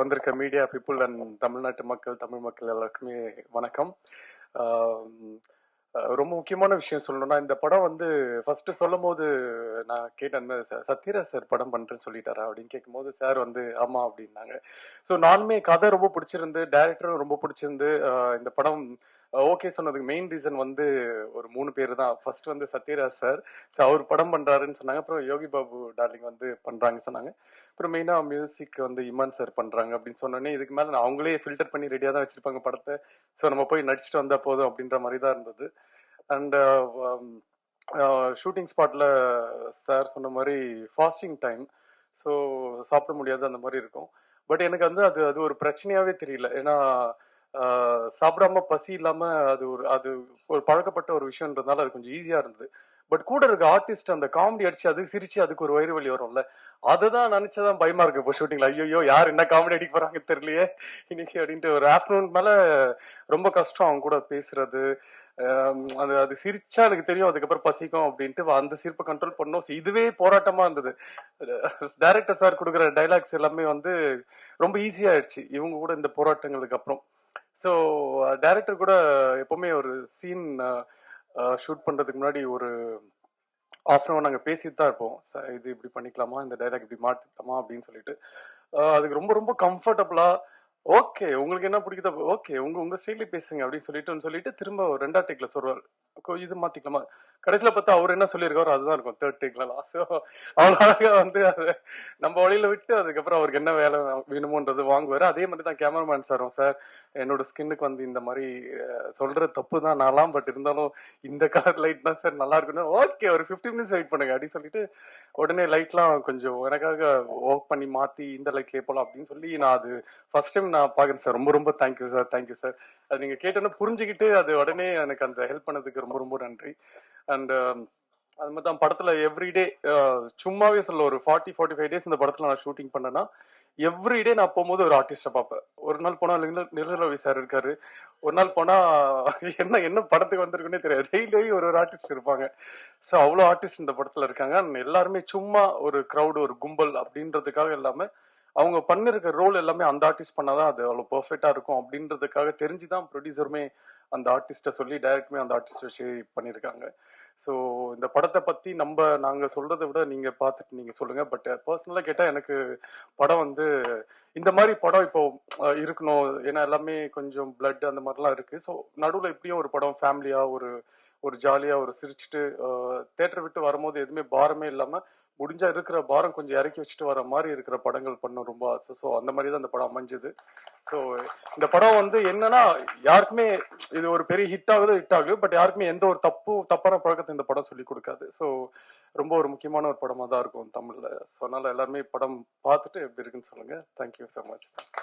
வந்திருக்க media people and தமிழ்நாட்டு மக்கள், தமிழ் மக்கள் எல்லாருக்குமே வணக்கம். ரொம்ப முக்கியமான விஷயம் சொல்லணும்னா, இந்த படம் வந்து ஃபர்ஸ்ட் சொல்லும் போது நான் கேட்டேன், சத்யராஜ் சார் படம் பண்றேன்னு சொல்லிட்டாரா அப்படின்னு கேட்கும்போது சார் வந்து ஆமா அப்படின்னாங்க. ஸோ நானுமே கதை ரொம்ப பிடிச்சிருந்து, டைரக்டரும் ரொம்ப பிடிச்சிருந்து இந்த படம் ஓகே சொன்னதுக்கு மெயின் ரீசன் வந்து ஒரு 3 பேர் தான். ஃபர்ஸ்ட் வந்து சத்யராஜ் சார், ஸோ அவர் படம் பண்றாருன்னு சொன்னாங்க. அப்புறம் யோகி பாபு டார்லிங் வந்து பண்றாங்கன்னு சொன்னாங்க. அப்புறம் மெயினா மியூசிக் வந்து இமான் சார் பண்றாங்க அப்படின்னு சொன்னோன்னே, இதுக்கு மேல அவங்களே ஃபில்டர் பண்ணி ரெடியா தான் வச்சிருப்பாங்க படத்தை. ஸோ நம்ம போய் நடிச்சுட்டு வந்தா போதும் அப்படின்ற மாதிரி தான் இருந்தது. அண்ட் ஷூட்டிங் ஸ்பாட்ல சார் சொன்ன மாதிரி ஃபாஸ்டிங் டைம், ஸோ சாப்பிட முடியாது அந்த மாதிரி இருக்கும். பட் எனக்கு வந்து அது அது ஒரு பிரச்சனையாவே தெரியல. ஏன்னா சாப்பிடாம பசி இல்லாம அது ஒரு பழக்கப்பட்ட ஒரு விஷயம்ன்றதுனால அது கொஞ்சம் ஈஸியா இருந்தது. பட் கூட இருக்க ஆர்டிஸ்ட் அந்த காமெடி அடிச்சு அதுக்கு சிரிச்சு அதுக்கு ஒரு வயிறு வலி வரும்ல, அதுதான் நினைச்சதான் பயமா இருக்கு இப்போ ஷூட்டிங்ல. ஐயோ யார் என்ன காமெடி அடிக்க போறாங்க தெரியலையே இன்னைக்கு அப்படின்ட்டு ஒரு ஆஃப்டர்நூன் மேல ரொம்ப கஷ்டம் அவங்க கூட பேசுறது. அது அது சிரிச்சா எனக்கு தெரியும் அதுக்கப்புறம் பசிக்கும் அப்படின்ட்டு அந்த சிரிப்பை கண்ட்ரோல் பண்ணோம். இதுவே போராட்டமா இருந்தது. டைரக்டர் சார் கொடுக்குற டைலாக்ஸ் எல்லாமே வந்து ரொம்ப ஈஸியா ஆயிடுச்சு இவங்க கூட இந்த போராட்டங்களுக்கு அப்புறம். ஸோ டைரக்டர் கூட எப்பவுமே ஒரு சீன் ஷூட் பண்றதுக்கு முன்னாடி ஒரு ஆஃப் அன் அவர் நாங்கள் பேசிட்டு தான் இருப்போம். இது இப்படி பண்ணிக்கலாமா, இந்த டைலாக் இப்படி மாத்திக்கலாமா அப்படின்னு சொல்லிட்டு அதுக்கு ரொம்ப ரொம்ப கம்ஃபர்டபுளா ஓகே உங்களுக்கு என்ன பிடிக்குதோ ஓகே உங்க உங்க ஸ்டைல பேசுங்க அப்படின்னு சொல்லிட்டு திரும்ப ஒரு 2வது டேக்ல சொல்றாரு இது மாத்திக்கலாமா. கடைசியில பார்த்தா அவர் என்ன சொல்லியிருக்காரோ அதுதான் இருக்கும் 3rd டேக்லாம். ஸோ அவ்வளோ அழகா வந்து அதை நம்ம வழியில விட்டு அதுக்கப்புறம் அவருக்கு என்ன வேலை வேணுமோன்றது வாங்குவாரு. அதே மாதிரி தான் கேமராமேன் சாரும், சார் என்னோட ஸ்கின்னுக்கு வந்து இந்த மாதிரி சொல்ற தப்பு தான் நான்லாம், பட் இருந்தாலும் இந்த கலர் லைட் தான் சார் நல்லா இருக்குன்னு. ஓகே ஒரு 15 மினிட்ஸ் வெயிட் பண்ணுங்க அப்படின்னு சொல்லிட்டு உடனே லைட்லாம் கொஞ்சம் எனக்காக ஒர்க் பண்ணி மாத்தி இந்த லைட்லயே போலாம் அப்படின்னு சொல்லி நான் அது ஃபர்ஸ்ட் டைம் நான் பாக்குறேன் சார். ரொம்ப ரொம்ப தேங்க்யூ சார், தேங்க்யூ சார். அது நீங்க கேட்டோன்னு புரிஞ்சுக்கிட்டு அது உடனே எனக்கு அந்த ஹெல்ப் பண்ணதுக்கு ரொம்ப ரொம்ப நன்றி. அண்ட் அது மாதிரி தான் படத்துல எவ்ரிடே சும்மாவே சொல்ல ஒரு 40-45 டேஸ் இந்த படத்துல நான் ஷூட்டிங் பண்ணேன்னா எவ்ரிடே நான் போகும்போது ஒரு ஆர்டிஸ்ட பார்ப்பேன். ஒரு நாள் போனா நிலரவி சார் இருக்காரு, ஒரு நாள் போனா என்ன என்ன படத்துக்கு வந்திருக்குன்னே தெரியாது, டெய்லி ஒரு ஒரு ஆர்டிஸ்ட் இருப்பாங்க. ஸோ அவ்வளோ ஆர்டிஸ்ட் இந்த படத்துல இருக்காங்க. எல்லாருமே சும்மா ஒரு கிரௌடு ஒரு கும்பல் அப்படின்றதுக்காக இல்லாம அவங்க பண்ணிருக்க ரோல் எல்லாமே அந்த ஆர்டிஸ்ட் பண்ணாதான் அது அவ்வளவு பெர்ஃபெக்டா இருக்கும் அப்படின்றதுக்காக தெரிஞ்சுதான் ப்ரொடியூசருமே அந்த ஆர்டிஸ்ட சொல்லி டைரக்டருமே அந்த ஆர்டிஸ்ட் வச்சு பண்ணியிருக்காங்க. ஸோ இந்த படத்தை பத்தி நாங்க சொல்றதை விட நீங்க பார்த்துட்டு நீங்க சொல்லுங்க. பட் பர்சனலா கேட்டா எனக்கு படம் வந்து இந்த மாதிரி படம் இப்போ இருக்கணும். ஏன்னா எல்லாமே கொஞ்சம் பிளட் அந்த மாதிரிலாம் இருக்கு. ஸோ நடுவில் இப்படியும் ஒரு படம் ஃபேமிலியா ஒரு ஒரு ஜாலியா ஒரு சிரிச்சுட்டு தேட்டர் விட்டு வரும்போது எதுவுமே பாரமே இல்லாம முடிஞ்சா இருக்கிற பாரம் கொஞ்சம் இறக்கி வச்சுட்டு வர மாதிரி இருக்கிற படங்கள் பண்ண ரொம்ப ஆசை. ஸோ அந்த மாதிரி தான் இந்த படம் அமைஞ்சது. ஸோ இந்த படம் வந்து என்னன்னா யாருக்குமே இது ஒரு பெரிய ஹிட் ஆகுது, பட் யாருக்குமே எந்த ஒரு தப்பான பழக்கத்தை இந்த படம் சொல்லி கொடுக்காது. ஸோ ரொம்ப ஒரு முக்கியமான ஒரு படமா தான் இருக்கும் தமிழ்ல. ஸோ அதனால எல்லாருமே படம் பார்த்துட்டு எப்படி இருக்குன்னு சொல்லுங்க. Thank you so much.